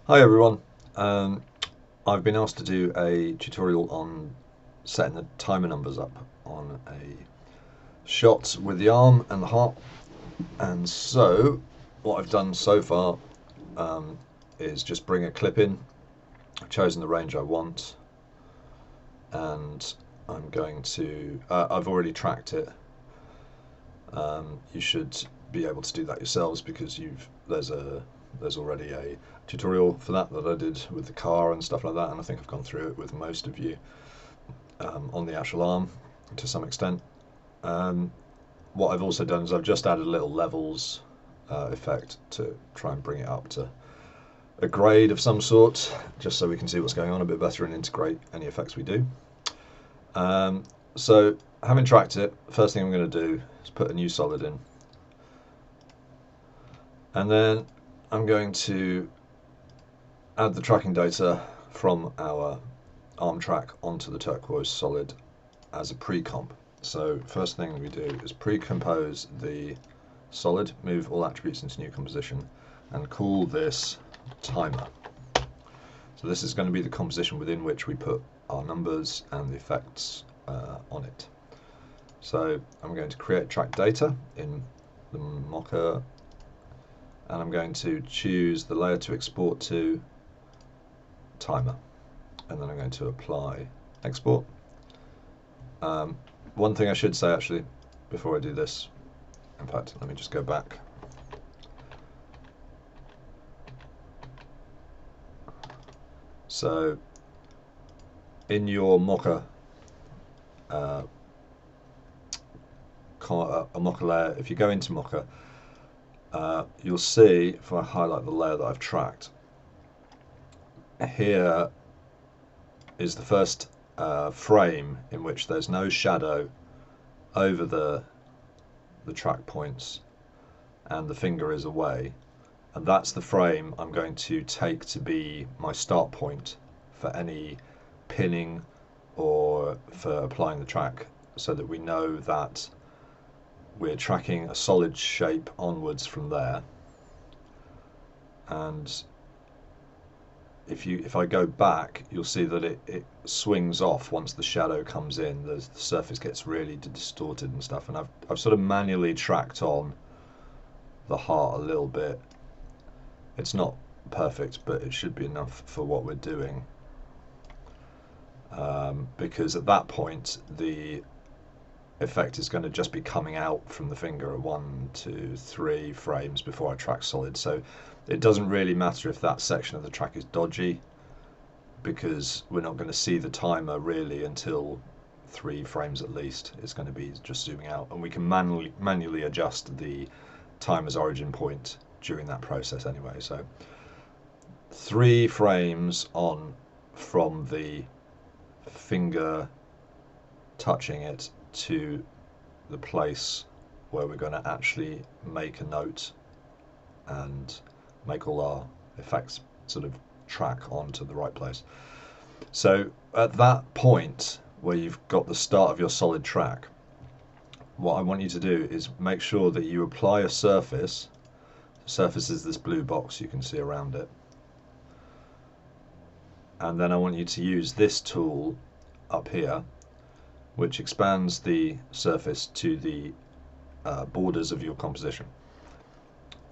Hi everyone, I've been asked to do a tutorial on setting the timer numbers up on a shot with the arm and the heart, and so what I've done so far is just bring a clip in. I've chosen the range I want, and I'm going to, I've already tracked it. You should be able to do that yourselves because there's already a tutorial for that I did with the car and stuff like that, and I think I've gone through it with most of you on the actual arm to some extent. What I've also done is I've just added a little levels effect to try and bring it up to a grade of some sort, just so we can see what's going on a bit better and integrate any effects we do. So having tracked it, first thing I'm going to do is put a new solid in, and then I'm going to add the tracking data from our arm track onto the turquoise solid as a pre-comp. So first thing we do is pre-compose the solid, move all attributes into new composition, and call this timer. So this is going to be the composition within which we put our numbers and the effects on it. So I'm going to create track data in the Mocha, and I'm going to choose the layer to export to timer, and then I'm going to apply export. One thing I should say actually before I do this, in fact let me just go back. So in your Mocha a Mocha layer, if you go into Mocha, you'll see, if I highlight the layer that I've tracked, here is the first frame in which there's no shadow over the track points and the finger is away, and that's the frame I'm going to take to be my start point for any pinning or for applying the track, so that we know that we're tracking a solid shape onwards from there. And if I go back, you'll see that it swings off once the shadow comes in. The surface gets really distorted and stuff, and I've sort of manually tracked on the heart a little bit. It's not perfect, but it should be enough for what we're doing, because at that point the effect is going to just be coming out from the finger at 1, 2, 3 frames before I track solid. So it doesn't really matter if that section of the track is dodgy, because we're not going to see the timer really until 3 frames at least. It's going to be just zooming out, and we can manually adjust the timer's origin point during that process anyway. So 3 frames on from the finger touching it to the place where we're going to actually make a note and make all our effects sort of track onto the right place. So at that point where you've got the start of your solid track, what I want you to do is make sure that you apply a surface. The surface is this blue box you can see around it, and then I want you to use this tool up here, which expands the surface to the borders of your composition.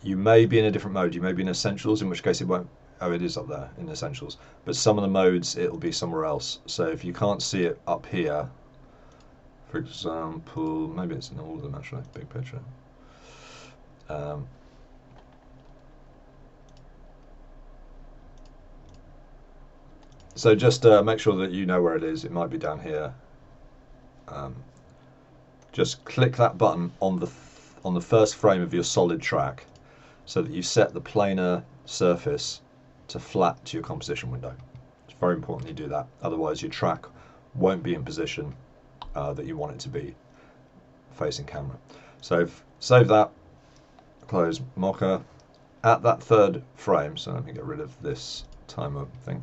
You may be in a different mode. You may be in Essentials, in which case it won't. Oh, it is up there in Essentials. But some of the modes, it'll be somewhere else. So if you can't see it up here, for example, maybe it's in all of them actually, big picture. So just make sure that you know where it is. It might be down here. Just click that button on the first frame of your solid track, so that you set the planar surface to flat to your composition window. It's very important you do that, otherwise your track won't be in position that you want it to be facing camera. So save that, close Mocha. At that 3rd frame, so let me get rid of this timer thing.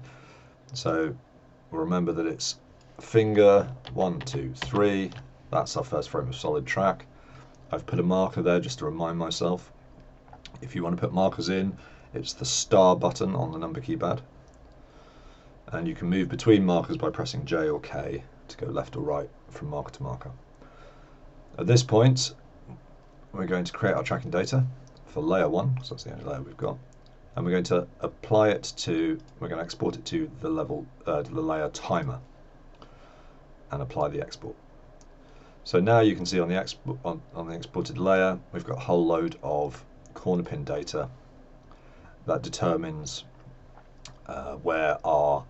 So we'll remember that it's finger 1, 2, 3. That's our first frame of solid track. I've put a marker there just to remind myself. If you want to put markers in It's the star button on the number keypad. And you can move between markers by pressing J or K to go left or right from marker to marker. At this point, we're going to create our tracking data for layer 1, because that's the only layer we've got. And we're going to apply it to, we're going to export it to the level, to the layer timer, and apply the export. So now you can see on the on the exported layer, we've got a whole load of corner pin data that determines where our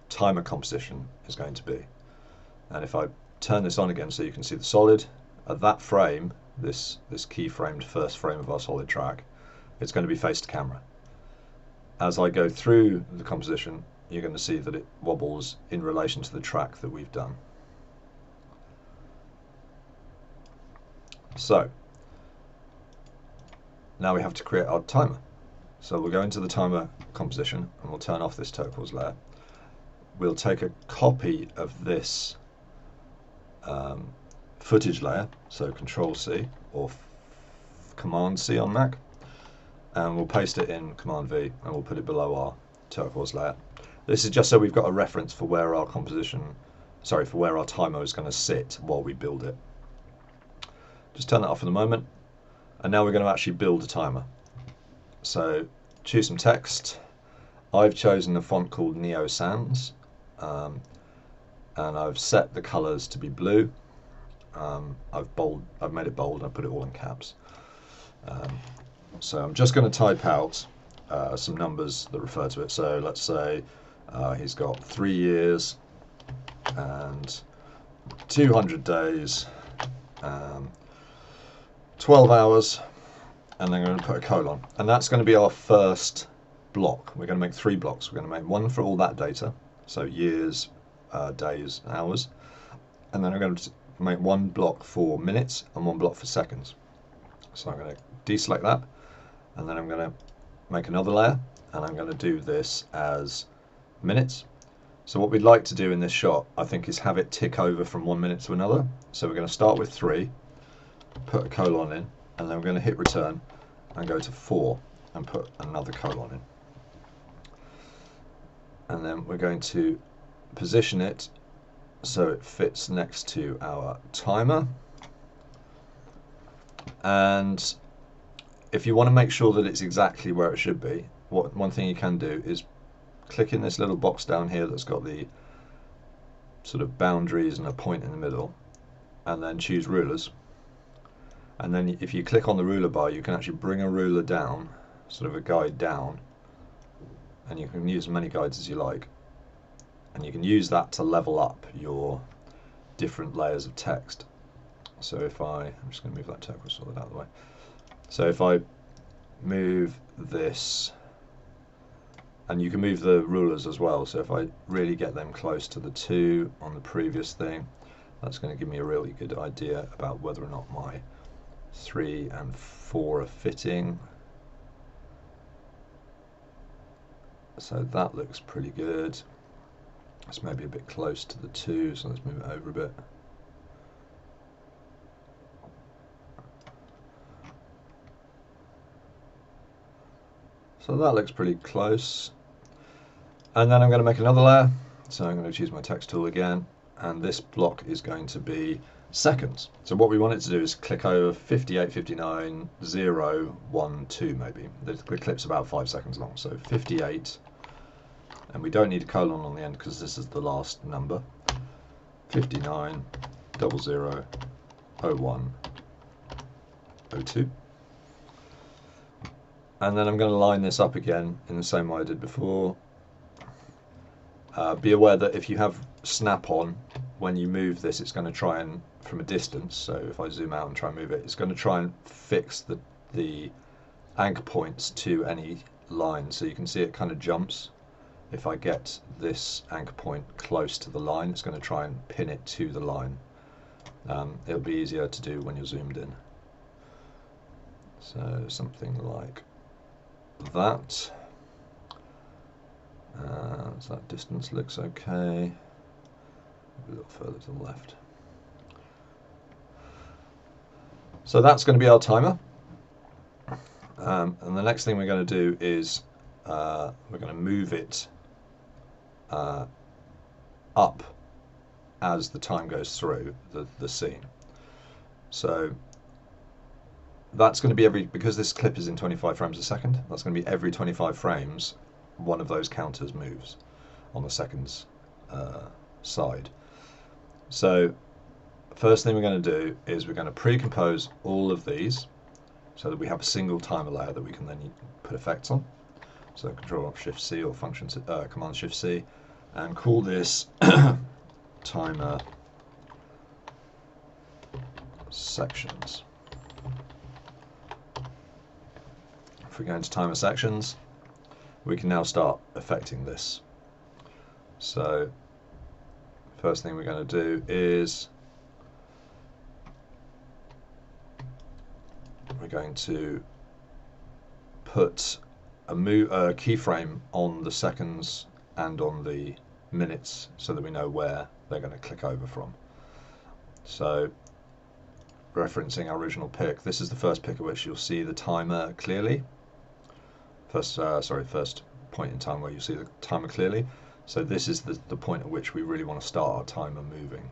timer composition is going to be. And if I turn this on again so you can see the solid, at that frame, this keyframed first frame of our solid track, it's going to be face to camera. As I go through the composition, you're going to see that it wobbles in relation to the track that we've done. So now we have to create our timer. So we'll go into the timer composition and we'll turn off this turquoise layer. We'll take a copy of this footage layer, so Control C or Command C on Mac, and we'll paste it in Command V and we'll put it below our turquoise layer. This is just so we've got a reference for where our for where our timer is going to sit while we build it. Just turn that off for the moment, and now we're going to actually build a timer. So choose some text. I've chosen a font called Neo Sans, and I've set the colors to be blue. I've made it bold and I put it all in caps. So I'm just going to type out some numbers that refer to it. So let's say he's got 3 years and 200 days, 12 hours, and then I'm going to put a colon. And that's going to be our first block. We're going to make 3 blocks. We're going to make one for all that data, so years, days, hours, and then I'm going to make one block for minutes and one block for seconds. So I'm going to deselect that, and then I'm going to make another layer, and I'm going to do this as minutes. So what we'd like to do in this shot, I think, is have it tick over from 1 minute to another. So we're going to start with 3, put a colon in, and then we're going to hit return and go to 4 and put another colon in. And then we're going to position it so it fits next to our timer. And if you want to make sure that it's exactly where it should be, one thing you can do is click in this little box down here that's got the sort of boundaries and a point in the middle, and then choose rulers. And then if you click on the ruler bar, you can actually bring a ruler down, sort of a guide down, and you can use as many guides as you like. And you can use that to level up your different layers of text. So if I'm just going to move that turquoise solid out of the way. So if I move this, and you can move the rulers as well, so if I really get them close to the 2 on the previous thing, that's going to give me a really good idea about whether or not my 3 and 4 are fitting. So that looks pretty good. It's maybe a bit close to the 2, so let's move it over a bit. So that looks pretty close. And then I'm going to make another layer. So I'm going to choose my text tool again, and this block is going to be seconds. So what we want it to do is click over 58, 59, 0, 1, 2 maybe. The clip's about 5 seconds long, so 58, and we don't need a colon on the end because this is the last number. 59, 00, 01, 02. And then I'm going to line this up again in the same way I did before. Be aware that if you have snap on, when you move this, it's going to try and, from a distance, so if I zoom out and try and move it, it's going to try and fix the anchor points to any line. So you can see it kind of jumps. If I get this anchor point close to the line, it's going to try and pin it to the line. It'll be easier to do when you're zoomed in. So something like that. So that distance looks okay. A little further to the left. So that's going to be our timer. And the next thing we're going to do is we're going to move it up as the time goes through the scene. So that's going to be because this clip is in 25 frames a second, that's going to be every 25 frames one of those counters moves on the seconds side. So first thing we're going to do is we're going to pre-compose all of these so that we have a single timer layer that we can then put effects on. So Control-Shift-C or Command-Shift-C, and call this timer sections. If we go into timer sections, we can now start affecting this. So first thing we're going to do is we're going to put a keyframe on the seconds and on the minutes so that we know where they're going to click over from. So referencing our original pick, this is the first pick at which you'll see the timer clearly. First point in time where you see the timer clearly. So this is the point at which we really want to start our timer moving.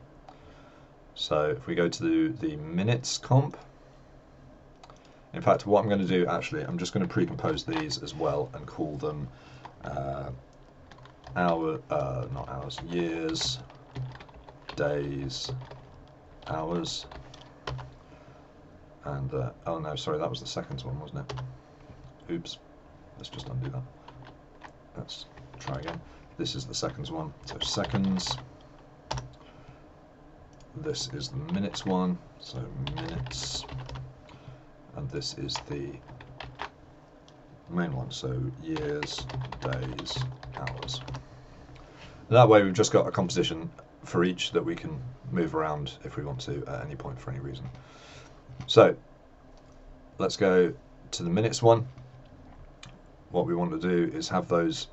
So if we go to the minutes comp, in fact what I'm going to do actually, I'm just going to pre-compose these as well and call them not hours, years, days, hours, and oh no, sorry, that was the seconds one, wasn't it? Oops, let's just undo that. Let's try again. This is the seconds one, so seconds. This is the minutes one, so minutes, and this is the main one, so years, days, hours. And that way we've just got a composition for each that we can move around if we want to at any point for any reason. So let's go to the minutes one. What we want to do is have those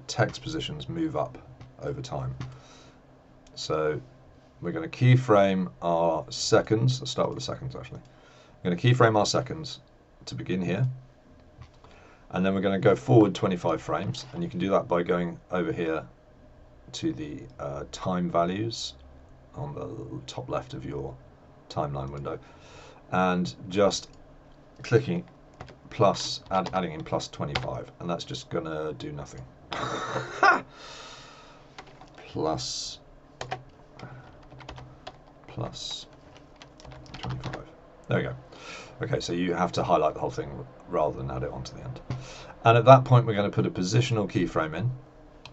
text positions move up over time. So we're going to keyframe our seconds. Let's start with the seconds actually. We're going to keyframe our seconds to begin here, and then we're going to go forward 25 frames, and you can do that by going over here to the time values on the top left of your timeline window, and just clicking plus, adding in plus 25, and that's just going to do nothing. plus 25. There we go. Okay, so you have to highlight the whole thing rather than add it onto the end. And at that point, we're going to put a positional keyframe in.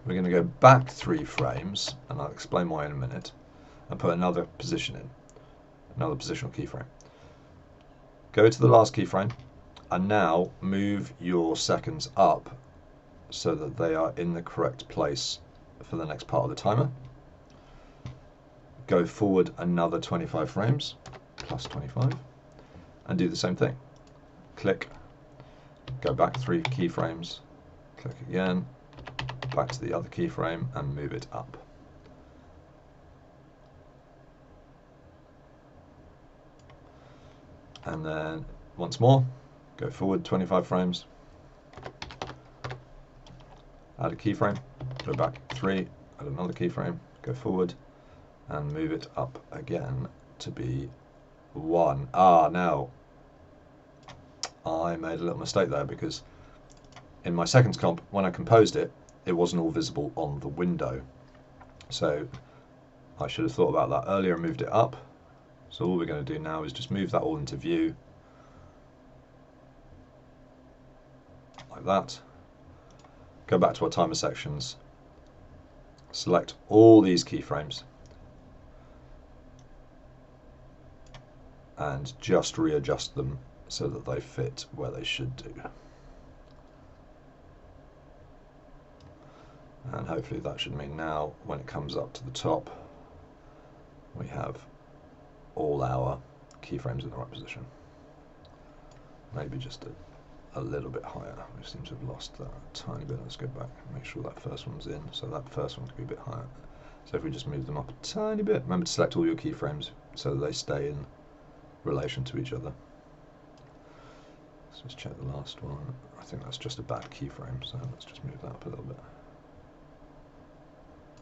We're going to go back 3 frames, and I'll explain why in a minute, and put another position in, another positional keyframe. Go to the last keyframe, and now move your seconds up so that they are in the correct place for the next part of the timer. Go forward another 25 frames, plus 25, and do the same thing. Click, go back 3 keyframes, click again, back to the other keyframe, and move it up. And then once more, go forward 25 frames, add a keyframe, go back 3, add another keyframe, go forward, and move it up again to be 1. Now I made a little mistake there, because in my seconds comp, when I composed it, it wasn't all visible on the window. So I should have thought about that earlier and moved it up. So all we're going to do now is just move that all into view, like that. Go back to our timer sections, select all these keyframes, and just readjust them so that they fit where they should do. And hopefully that should mean now when it comes up to the top, we have all our keyframes in the right position. Maybe just a little bit higher. We seem to have lost that a tiny bit. Let's go back and make sure that first one's in, so that first one can be a bit higher. So if we just move them up a tiny bit, remember to select all your keyframes so that they stay in relation to each other. Let's just check the last one. I think that's just a bad keyframe, so let's just move that up a little bit.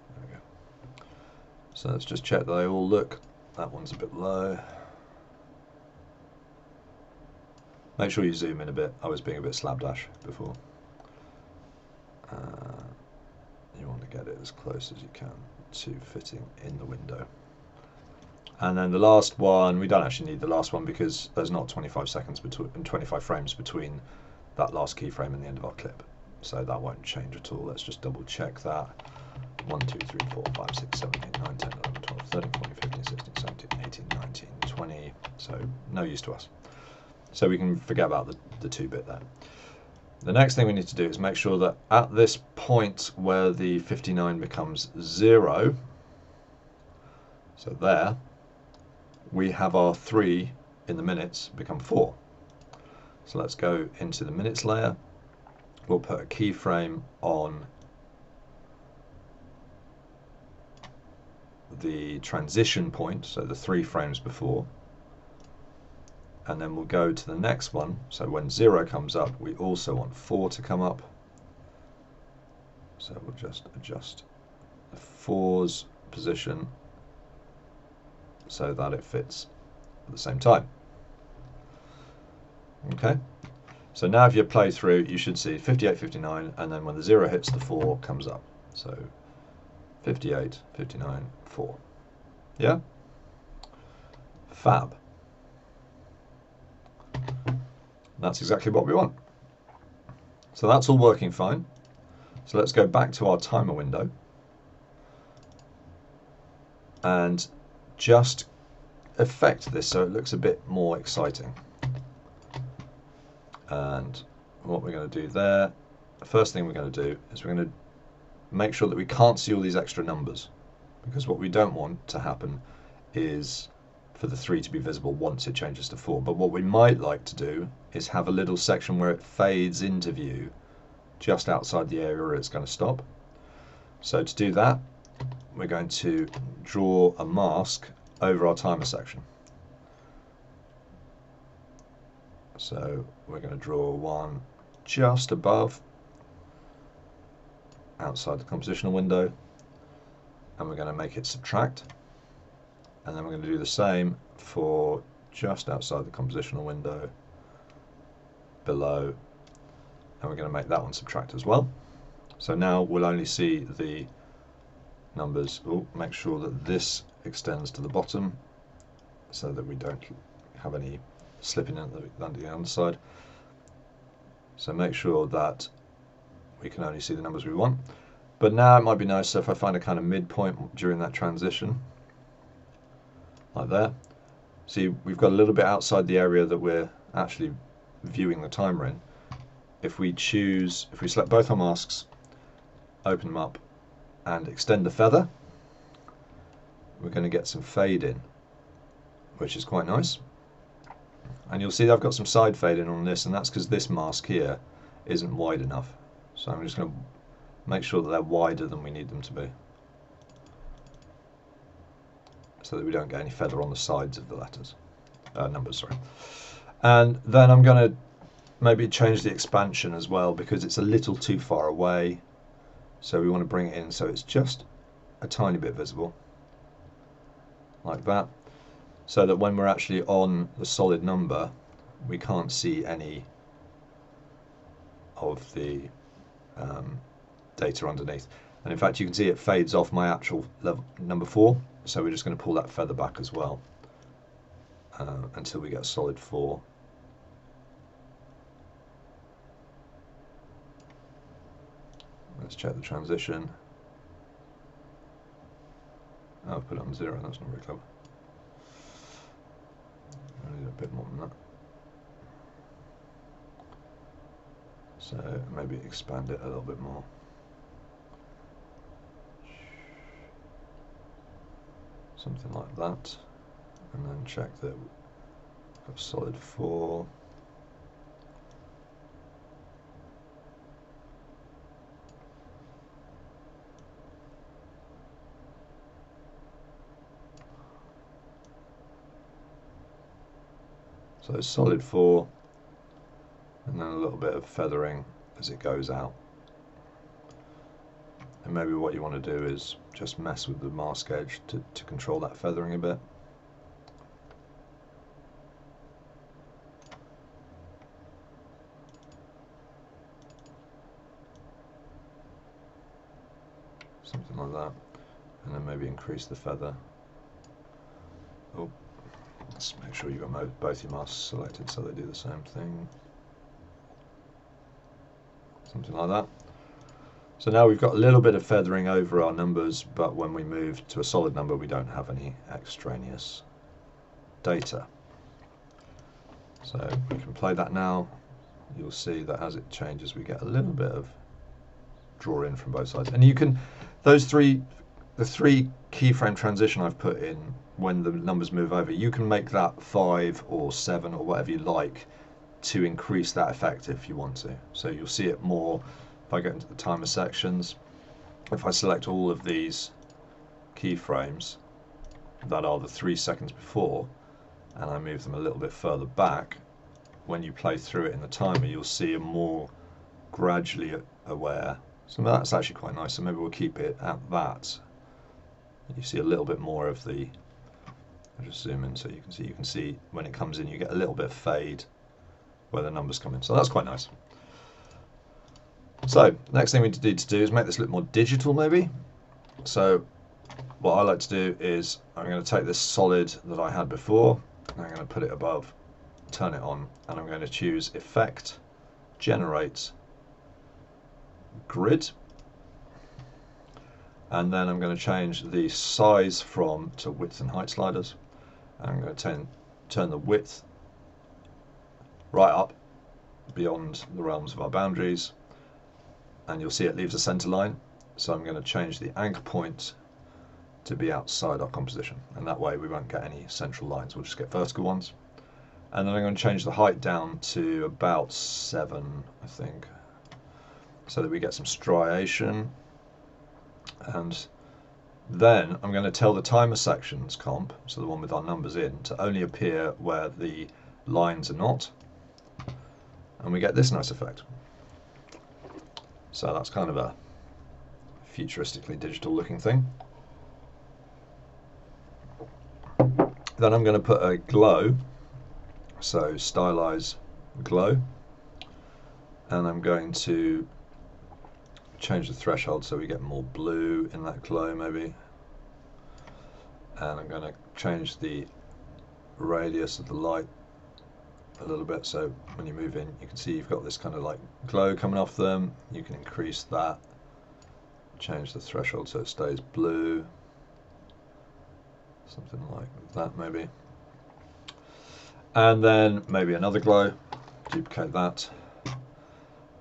There we go. So let's just check that they all look. That one's a bit low. Make sure you zoom in a bit. I was being a bit slapdash before. You want to get it as close as you can to fitting in the window. And then the last one, we don't actually need the last one because there's not 25 seconds between 25 frames between that last keyframe and the end of our clip. So that won't change at all. Let's just double check that. 1, 2, 3, 4, 5, 6, 7, 8, 9, 10, 11, 12, 13, 14, 15, 16, 17, 18, 19, 20. So no use to us. So we can forget about the 2-bit there. The next thing we need to do is make sure that at this point where the 59 becomes 0, so there, we have our 3 in the minutes become 4. So let's go into the minutes layer. We'll put a keyframe on the transition point, so the 3 frames before. And then we'll go to the next one. So when 0 comes up, we also want 4 to come up. So we'll just adjust the 4's position so that it fits at the same time. Okay. So now if you play through, you should see 58, 59, and then when the 0 hits, the 4 comes up. So 58, 59, 4. Yeah? Fab. That's exactly what we want. So that's all working fine. So let's go back to our timer window and just affect this so it looks a bit more exciting. And what we're going to do there, the first thing we're going to do is we're going to make sure that we can't see all these extra numbers, because what we don't want to happen is for the 3 to be visible once it changes to 4. But what we might like to do is have a little section where it fades into view just outside the area where it's going to stop. So to do that, we're going to draw a mask over our timer section. So we're going to draw one just above, outside the compositional window, and we're going to make it subtract. And then we're going to do the same for just outside the compositional window, below, and we're going to make that one subtract as well. So now we'll only see the numbers. Oh, make sure that this extends to the bottom so that we don't have any slipping under the underside. So make sure that we can only see the numbers we want. But now it might be nice if I find a kind of midpoint during that transition, like there. See, we've got a little bit outside the area that we're actually viewing the timer in. If we select both our masks, open them up, and extend the feather, we're going to get some fade in, which is quite nice. And you'll see that I've got some side fade in on this, and that's because this mask here isn't wide enough. So I'm just going to make sure that they're wider than we need them to be, so that we don't get any feather on the sides of the numbers, sorry. And then I'm going to maybe change the expansion as well, because it's a little too far away. So we want to bring it in so it's just a tiny bit visible, like that, so that when we're actually on the solid number, we can't see any of the data underneath. And in fact, you can see it fades off my actual level, number 4. So we're just going to pull that feather back as well until we get a solid 4. Let's check the transition. Oh, I've put it on 0, that's not very clever. I need a bit more than that. So maybe expand it a little bit more. Something like that. And then check that we've got solid 4. So solid 4, and then a little bit of feathering as it goes out. And maybe what you want to do is just mess with the mask edge to control that feathering a bit. Something like that. And then maybe increase the feather. Oh, let's make sure you've got both your masks selected so they do the same thing. Something like that. So now we've got a little bit of feathering over our numbers, but when we move to a solid number we don't have any extraneous data. So we can play that now. You'll see that as it changes we get a little bit of draw in from both sides. And you can, the three keyframe transition I've put in when the numbers move over, you can make that 5 or 7 or whatever you like to increase that effect if you want to. So you'll see it more if I get into the timer sections. If I select all of these keyframes that are the 3 seconds before and I move them a little bit further back, when you play through it in the timer you'll see a more gradually aware. So that's actually quite nice, so maybe we'll keep it at that. You see a little bit more of the, I'll just zoom in so you can see when it comes in you get a little bit of fade where the numbers come in, so that's quite nice. So next thing we need to do is make this look more digital maybe. So what I like to do is I'm going to take this solid that I had before, and I'm going to put it above, turn it on, and I'm going to choose Effect, Generate, Grid, and then I'm going to change the size to width and height sliders. And I'm going to turn the width right up beyond the realms of our boundaries, and you'll see it leaves a center line, so I'm going to change the anchor point to be outside our composition, and that way we won't get any central lines, we'll just get vertical ones. And then I'm going to change the height down to about 7 I think, so that we get some striation. And then I'm going to tell the timer sections comp, so the one with our numbers in, to only appear where the lines are not, and we get this nice effect. So that's kind of a futuristically digital looking thing. Then I'm going to put a glow, so stylize glow, and I'm going to change the threshold so we get more blue in that glow maybe, and I'm going to change the radius of the light a little bit, so when you move in you can see you've got this kind of like glow coming off them. You can increase that, change the threshold so it stays blue, something like that maybe, and then maybe another glow, duplicate that.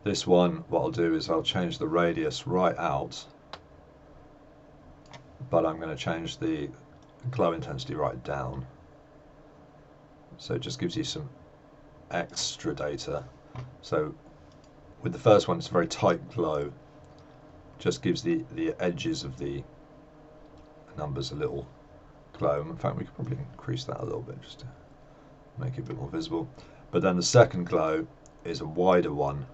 This one, what I'll do is I'll change the radius right out, but I'm going to change the glow intensity right down, so it just gives you some extra data. So with the first one it's a very tight glow, just gives the edges of the numbers a little glow. In fact we could probably increase that a little bit just to make it a bit more visible. But then the second glow is a wider one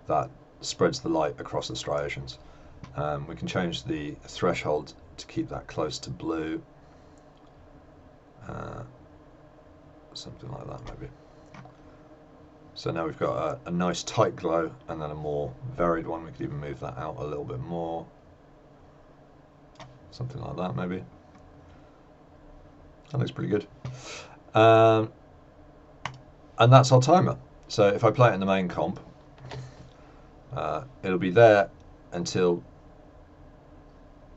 that spreads the light across the striations. We can change the threshold to keep that close to blue, something like that maybe. So now we've got a nice tight glow and then a more varied one. We could even move that out a little bit more, something like that maybe. That looks pretty good. And that's our timer. So if I play it in the main comp, it'll be there until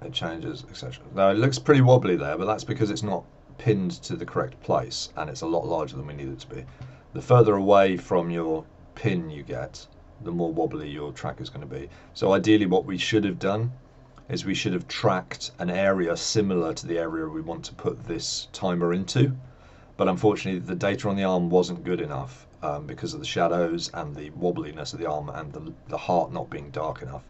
it changes, etc. Now it looks pretty wobbly there, but that's because it's not pinned to the correct place and it's a lot larger than we need it to be. The further away from your pin you get, the more wobbly your track is going to be. So ideally what we should have done is we should have tracked an area similar to the area we want to put this timer into, but unfortunately the data on the arm wasn't good enough because of the shadows and the wobbliness of the arm and the heart not being dark enough.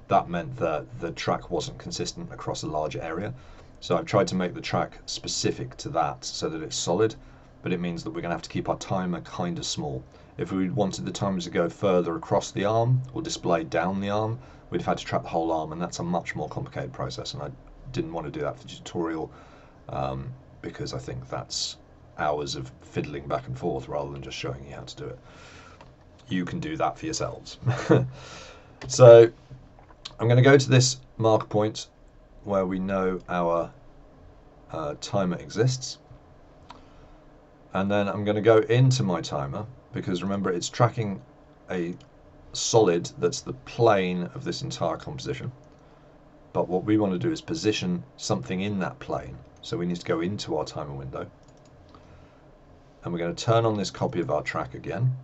That meant that the track wasn't consistent across a larger area. So I've tried to make the track specific to that so that it's solid, but it means that we're going to have to keep our timer kind of small. If we wanted the timer to go further across the arm or display down the arm, we'd have had to track the whole arm, and that's a much more complicated process, and I didn't want to do that for the tutorial because I think that's hours of fiddling back and forth rather than just showing you how to do it. You can do that for yourselves. So I'm going to go to this marker point where we know our timer exists, and then I'm going to go into my timer, because remember it's tracking a solid that's the plane of this entire composition, but what we want to do is position something in that plane, so we need to go into our timer window, and we're going to turn on this copy of our track again,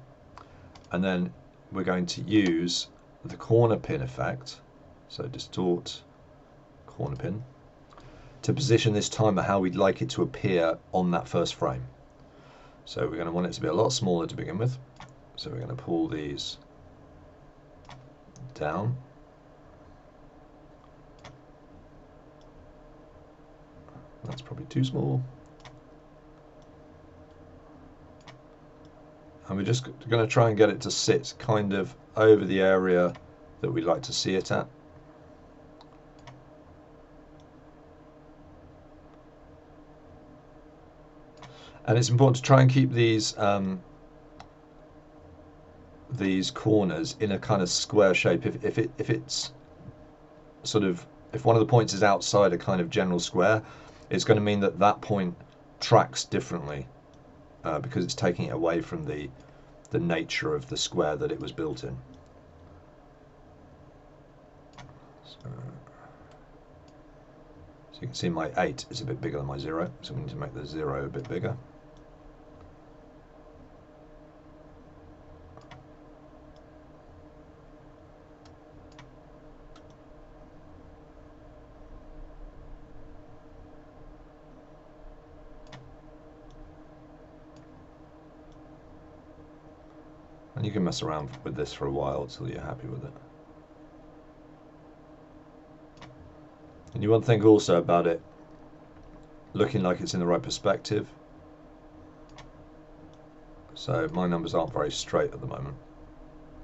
and then we're going to use the corner pin effect, so distort corner pin, to position this timer how we'd like it to appear on that first frame. So we're going to want it to be a lot smaller to begin with, so we're going to pull these down. That's probably too small. And we're just going to try and get it to sit kind of over the area that we like to see it at. And it's important to try and keep these corners in a kind of square shape. If it's sort of, if one of the points is outside a kind of general square, it's going to mean that that point tracks differently because it's taking it away from the nature of the square that it was built in. So you can see my 8 is a bit bigger than my 0, so we need to make the 0 a bit bigger. And you can mess around with this for a while until you're happy with it. And you want to think also about it looking like it's in the right perspective. So my numbers aren't very straight at the moment.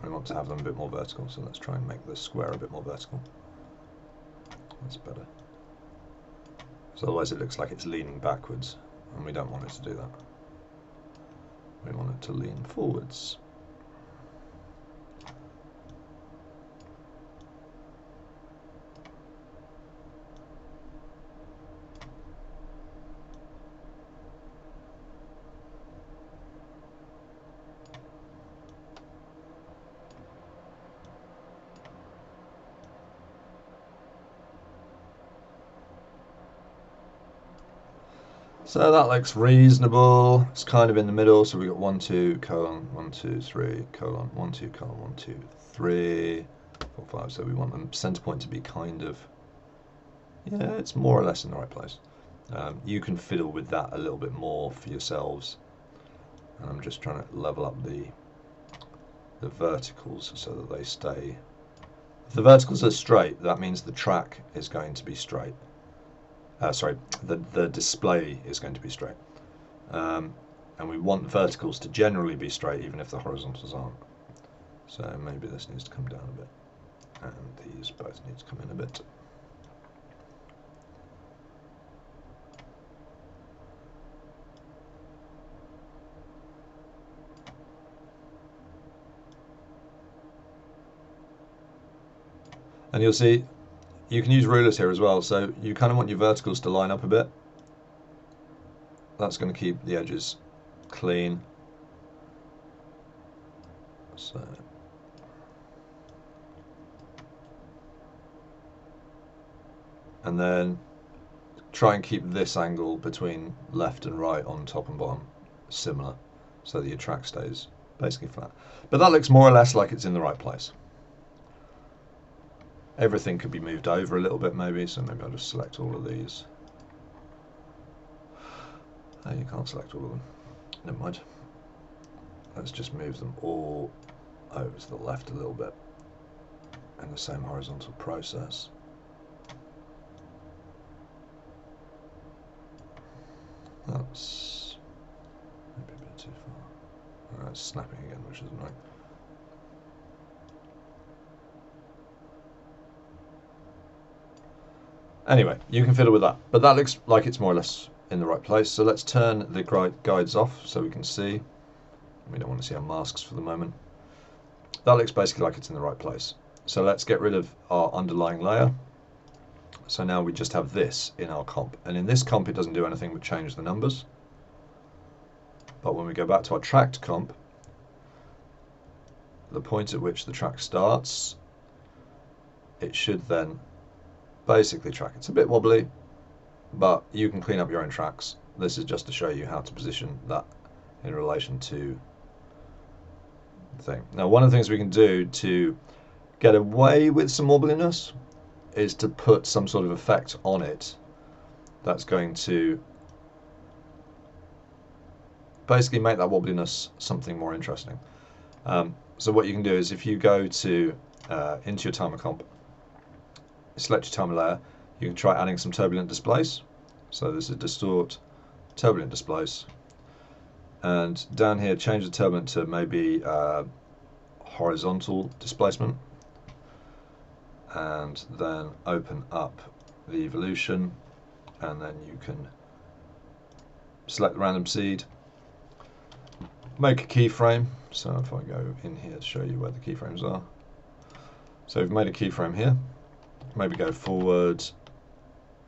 I want to have them a bit more vertical, so let's try and make the square a bit more vertical. That's better. So otherwise it looks like it's leaning backwards, and we don't want it to do that. We want it to lean forwards. So that looks reasonable. It's kind of in the middle. So we got 1, 2, colon, 1, 2, 3, colon, 1, 2, colon, 1, 2, 3, 4, 5. So we want the center point to be kind of, yeah, it's more or less in the right place. You can fiddle with that a little bit more for yourselves. And I'm just trying to level up the verticals so that they stay. If the verticals are straight, that means the track is going to be straight. Sorry, the display is going to be straight. And we want the verticals to generally be straight even if the horizontals aren't. So maybe this needs to come down a bit. And these both need to come in a bit. And you'll see you can use rulers here as well, so you kind of want your verticals to line up a bit. That's going to keep the edges clean. So and then try and keep this angle between left and right on top and bottom similar, so that your track stays basically flat. But that looks more or less like it's in the right place. Everything could be moved over a little bit maybe, so maybe I'll just select all of these. Oh, you can't select all of them. Never mind. Let's just move them all over to the left a little bit in the same horizontal process. That's maybe a bit too far. It's snapping again, which is annoying. Anyway, you can fiddle with that, but that looks like it's more or less in the right place. So let's turn the guides off so we can see. We don't want to see our masks for the moment. That looks basically like it's in the right place. So let's get rid of our underlying layer. So now we just have this in our comp. And in this comp, it doesn't do anything but change the numbers. But when we go back to our tracked comp, the point at which the track starts, it should then basically track. It's a bit wobbly, but you can clean up your own tracks. This is just to show you how to position that in relation to the thing. Now, one of the things we can do to get away with some wobbliness is to put some sort of effect on it that's going to basically make that wobbliness something more interesting. So what you can do is if you go to into your timer comp, select your timer layer, you can try adding some turbulent displace. So this is distort, turbulent displace, and down here change the turbulent to maybe horizontal displacement, and then open up the evolution, and then you can select the random seed, make a keyframe. So if I go in here to show you where the keyframes are, so we've made a keyframe here, maybe go forward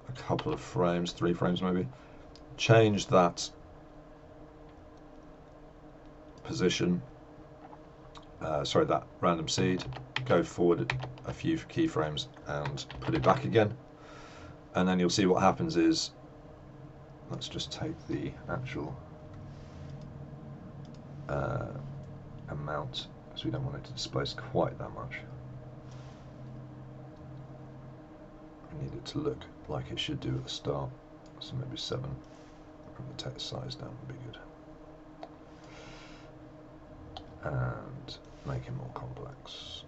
a couple of frames, 3 frames maybe, change that position, sorry, that random seed, go forward a few keyframes and put it back again, and then you'll see what happens is, let's just take the actual amount, because we don't want it to displace quite that much. I need it to look like it should do at the start, so maybe 7. Bring the text size down would be good. And make it more complex.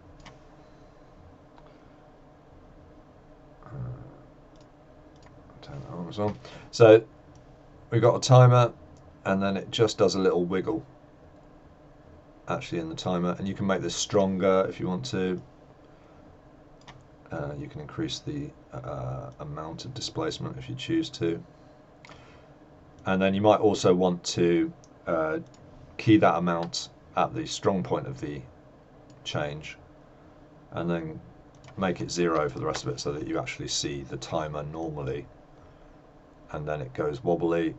Turn that on as well. So we've got a timer, and then it just does a little wiggle actually in the timer, and you can make this stronger if you want to. You can increase the amount of displacement if you choose to, and then you might also want to key that amount at the strong point of the change, and then make it 0 for the rest of it so that you actually see the timer normally, and then it goes wobbly,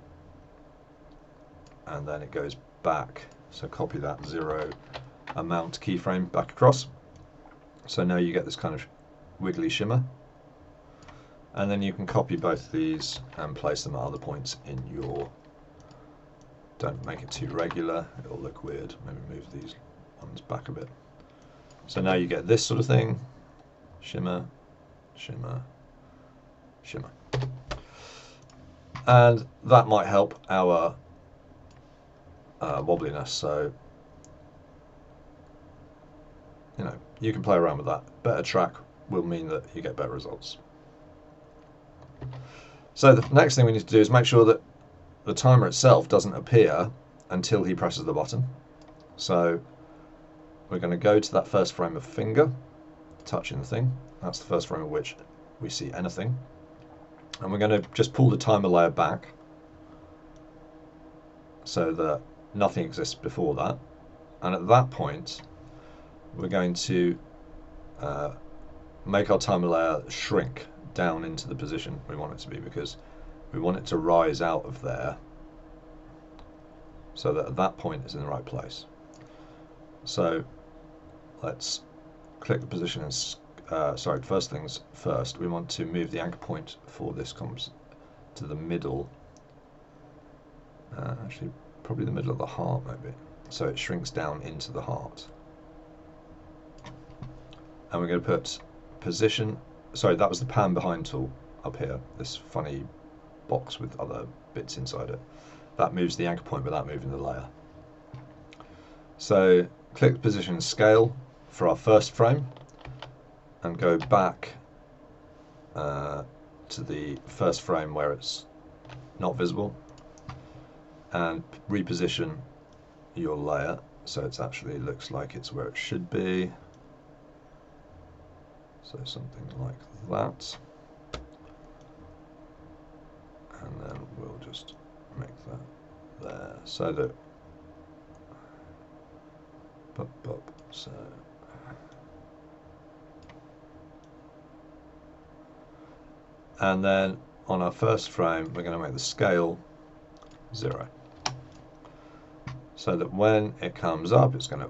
and then it goes back. So copy that 0 amount keyframe back across. So now you get this kind of wiggly shimmer, and then you can copy both these and place them at other points in your, don't make it too regular, it'll look weird, maybe move these ones back a bit. So now you get this sort of thing, shimmer, shimmer, shimmer, and that might help our wobbliness. So you can play around with that. Better track will mean that you get better results. So the next thing we need to do is make sure that the timer itself doesn't appear until he presses the button. So we're going to go to that first frame of finger, touching the thing. That's the first frame at which we see anything. And we're going to just pull the timer layer back so that nothing exists before that. And at that point, we're going to make our timer layer shrink down into the position we want it to be, because we want it to rise out of there so that at that point it's in the right place. So let's click the position and sorry, first things first, we want to move the anchor point for this comes to the middle, actually probably the middle of the heart maybe, so it shrinks down into the heart. And we're going to put position, sorry, that was the pan behind tool up here, this funny box with other bits inside it. That moves the anchor point without moving the layer. So click position and scale for our first frame, and go back to the first frame where it's not visible, and reposition your layer so it actually looks like it's where it should be. So something like that. And then we'll just make that there so that so and then on our first frame we're going to make the scale 0 so that when it comes up it's going to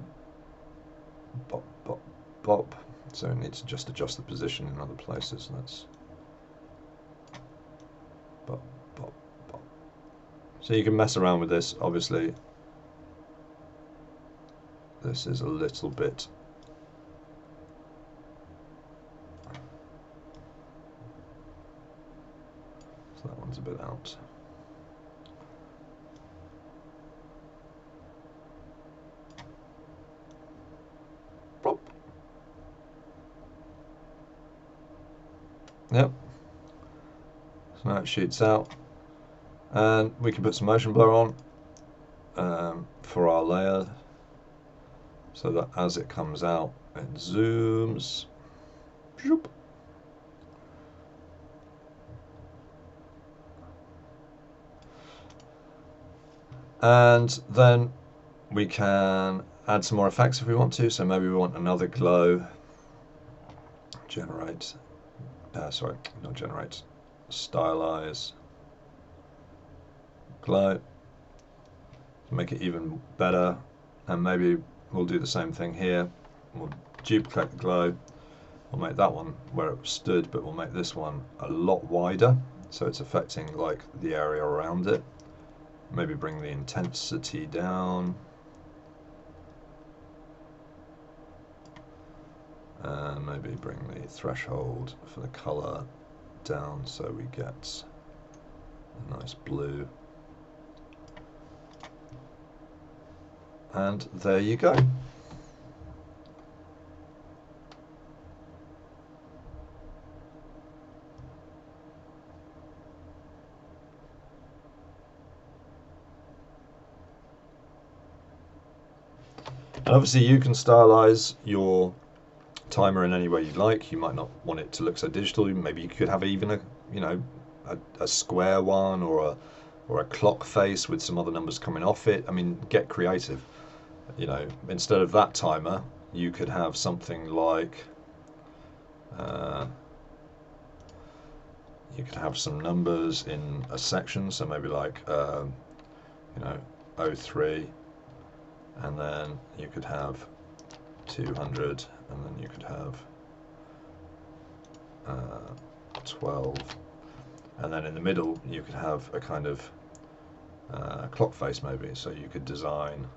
bop bop bop, so it needs to just adjust the position in other places. That's bop bop bop. So you can mess around with this. Obviously this is a little bit so that one's a bit out. Plop. Yep. So now it shoots out, and we can put some motion blur on for our layer, so that as it comes out, it zooms. And then we can add some more effects if we want to. So maybe we want another glow. Generate. Sorry, not generate. Stylize. Glow. Make it even better. And maybe we'll do the same thing here. We'll duplicate the glow. We'll make that one where it stood, but we'll make this one a lot wider, so it's affecting like the area around it. Maybe bring the intensity down. And maybe bring the threshold for the color down so we get a nice blue. And there you go. And obviously you can stylize your timer in any way you like. You might not want it to look so digital. Maybe you could have even a square one or a clock face with some other numbers coming off it. I mean, get creative. You know, instead of that timer, you could have something like you could have some numbers in a section. So maybe like 03, and then you could have 200, and then you could have 12, and then in the middle you could have a kind of clock face maybe. So you could design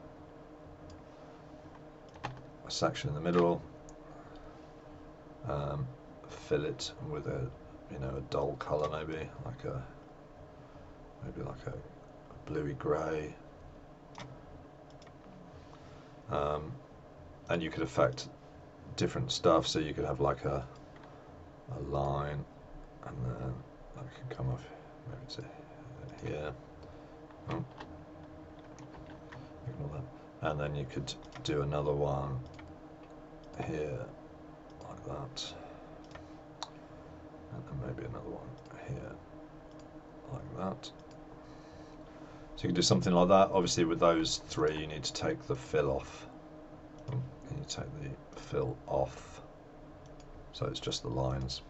a section in the middle, fill it with a a dull color, maybe like a bluey grey, and you could affect different stuff. So you could have like a line, and then that could come off maybe to here. Oh, ignore that. And then you could do another one here like that, and then maybe another one here like that. So you can do something like that. Obviously with those three you need to take the fill off. You need to take the fill off, so it's just the lines.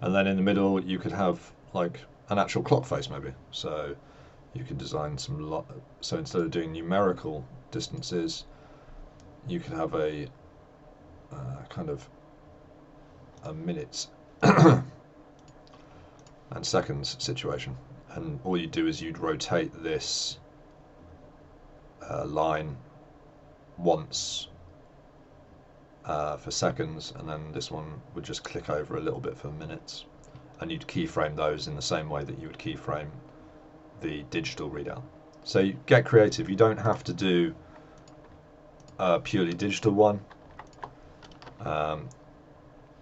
And then in the middle you could have like an actual clock face maybe. So you could design some so instead of doing numerical distances, you could have a kind of a minutes and seconds situation, and all you do is you'd rotate this line once for seconds, and then this one would just click over a little bit for minutes, and you'd keyframe those in the same way that you would keyframe the digital readout. So you get creative. You don't have to do a purely digital one,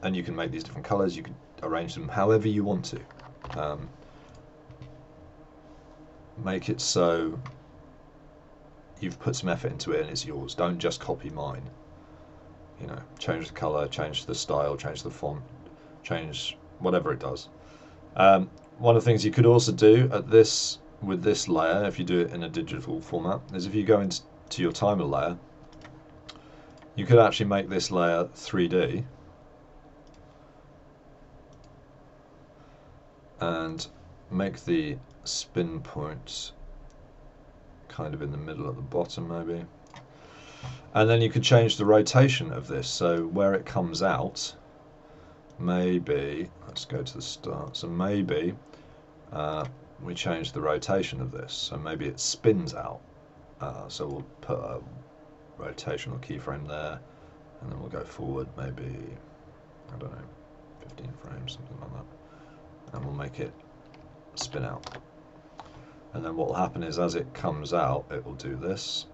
and you can make these different colors. You can arrange them however you want to. Make it so you've put some effort into it and it's yours. Don't just copy mine. You know, change the color, change the style, change the font, change whatever it does. One of the things you could also do at this with this layer, if you do it in a digital format, is if you go into your timer layer, you could actually make this layer 3D and make the spin points kind of in the middle at the bottom maybe. And then you could change the rotation of this, so where it comes out, maybe, let's go to the start, so maybe we change the rotation of this, so maybe it spins out. So we'll put a rotational keyframe there, and then we'll go forward maybe, I don't know, 15 frames, something like that, and we'll make it spin out. And then what will happen is as it comes out, it will do this.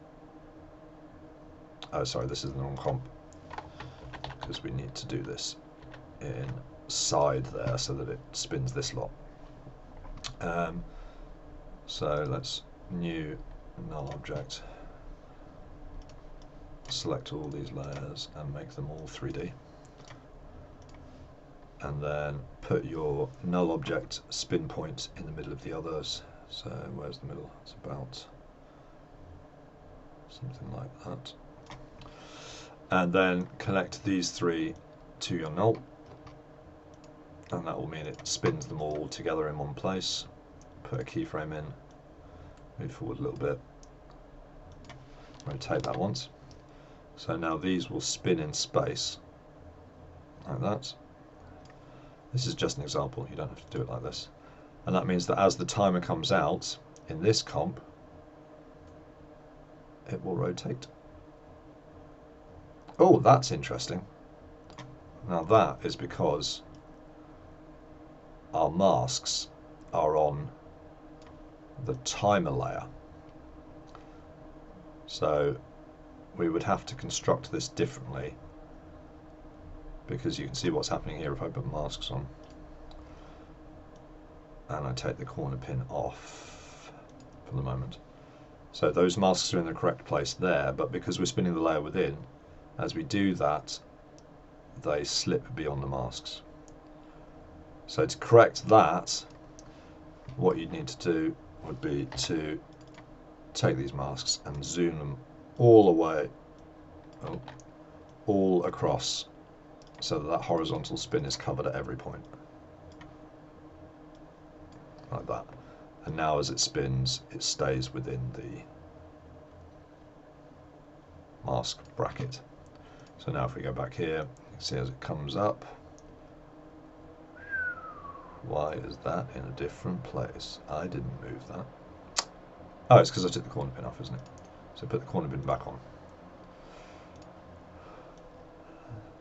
Oh, sorry, this is the non-comp, because we need to do this inside there so that it spins this lot. So let's new null object, select all these layers and make them all 3D, and then put your null object spin point in the middle of the others. So where's the middle? It's about something like that. And then connect these three to your null, and that will mean it spins them all together in one place. Put a keyframe in, move forward a little bit, rotate that once. So now these will spin in space, like that. This is just an example, you don't have to do it like this. And that means that as the timer comes out in this comp, it will rotate. Oh, that's interesting. Now that is because our masks are on the timer layer. So we would have to construct this differently, because you can see what's happening here if I put masks on and I take the corner pin off for the moment. So those masks are in the correct place there, but because we're spinning the layer within, as we do that, they slip beyond the masks. So to correct that, what you'd need to do would be to take these masks and zoom them all the way, all across, so that that horizontal spin is covered at every point, like that. And now as it spins, it stays within the mask bracket. So now if we go back here, you can see as it comes up, why is that in a different place? I didn't move that. Oh, it's because I took the corner pin off, isn't it? So put the corner pin back on.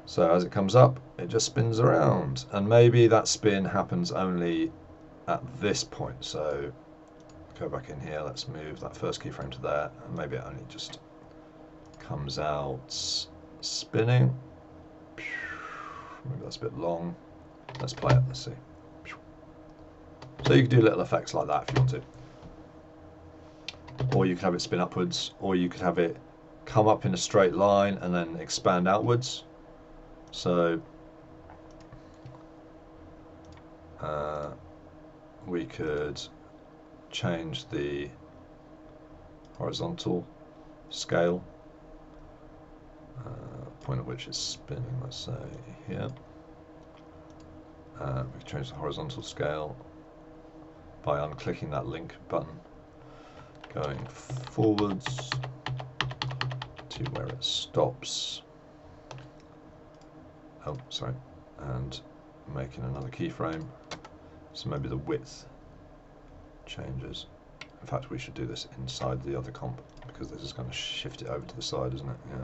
So as it comes up, it just spins around, and maybe that spin happens only at this point. So go back in here, let's move that first keyframe to there, and maybe it only just comes out spinning. Maybe that's a bit long. Let's play it, let's see. So you can do little effects like that if you want to. Or you could have it spin upwards, or you could have it come up in a straight line and then expand outwards. So we could change the horizontal scale, point at which it's spinning, let's say here. We can change the horizontal scale by unclicking that link button, going forwards to where it stops. Oh, sorry, and making another keyframe. So maybe the width changes. In fact, we should do this inside the other comp, because this is going to shift it over to the side, isn't it? Yeah.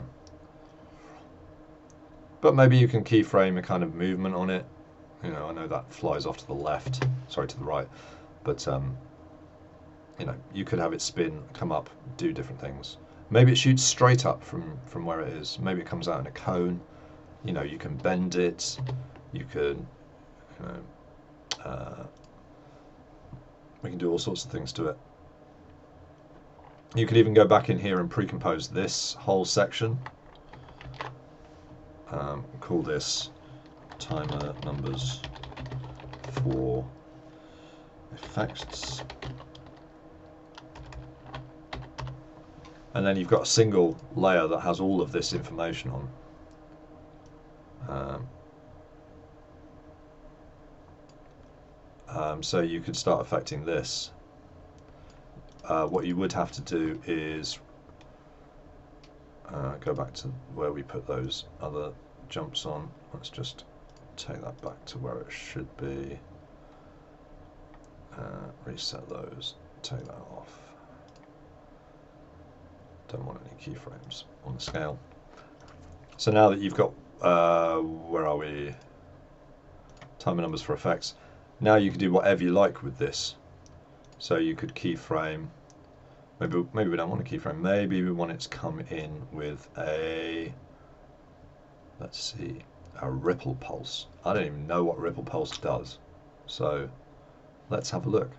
But maybe you can keyframe a kind of movement on it. You know, I know that flies off to the left, sorry, to the right, but you know, you could have it spin, come up, do different things. Maybe it shoots straight up from where it is. Maybe it comes out in a cone. You know, you can bend it. You can, you know, we can do all sorts of things to it. You could even go back in here and pre-compose this whole section. Call this timer numbers for effects. And then you've got a single layer that has all of this information on. So you could start affecting this. What you would have to do is go back to where we put those other jumps on. Let's just take that back to where it should be. Reset those, take that off. Don't want any keyframes on the scale. So now that you've got, where are we? Timer numbers for effects. Now you can do whatever you like with this. So you could keyframe. Maybe we don't want a keyframe. Maybe we want it to come in with a, let's see, a ripple pulse. I don't even know what ripple pulse does. So let's have a look.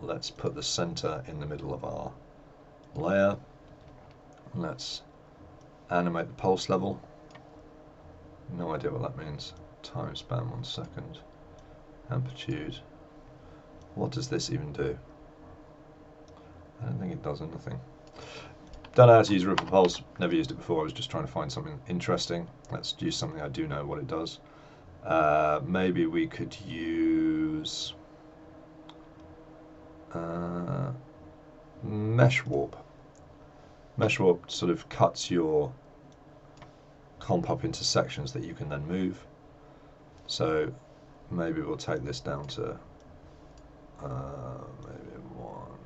Let's put the center in the middle of our layer. Let's animate the pulse level. No idea what that means. Time span 1 second. Amplitude. What does this even do? I don't think it does anything. Don't know how to use ripple pulse. Never used it before. I was just trying to find something interesting. Let's use something I do know what it does. Maybe we could use mesh warp. Mesh warp sort of cuts your comp up into sections that you can then move. So maybe we'll take this down to maybe 1.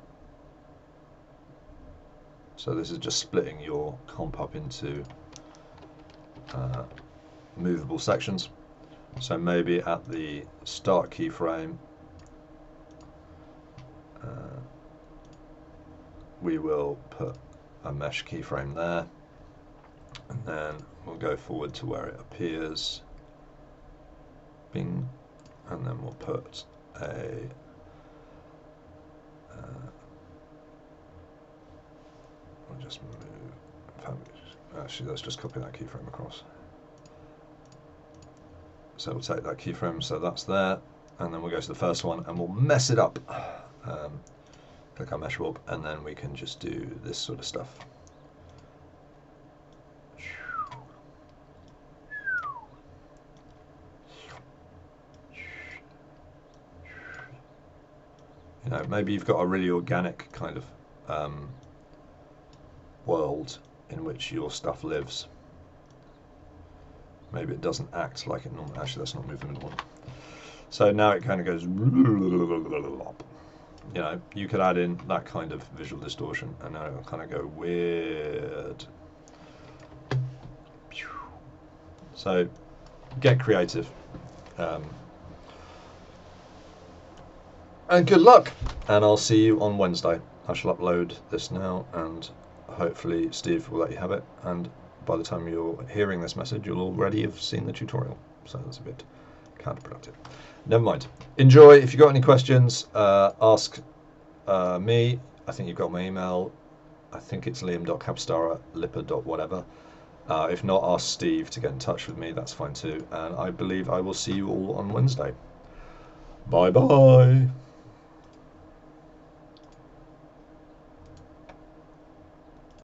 So this is just splitting your comp up into movable sections. So maybe at the start keyframe, we will put a mesh keyframe there, and then we'll go forward to where it appears. Bing, and then we'll put a I'll just move. Actually, let's just copy that keyframe across. So we'll take that keyframe, so that's there, and then we'll go to the first one and we'll mess it up. Click on mesh warp, and then we can just do this sort of stuff. You know, maybe you've got a really organic kind of world in which your stuff lives. Maybe it doesn't act like it normally. Actually, let's not move the middle one. So now it kind of goes. You know, you could add in that kind of visual distortion, and now it'll kind of go weird. So get creative. And good luck, and I'll see you on Wednesday. I shall upload this now, and hopefully Steve will let you have it, and by the time you're hearing this message you'll already have seen the tutorial, so that's a bit counterproductive. Never mind. Enjoy. If you've got any questions, ask me. I think you've got my email. I think it's liam.capper.starr@lipper.whatever. If not, ask Steve to get in touch with me. That's fine too, and I believe I will see you all on Wednesday. Bye bye.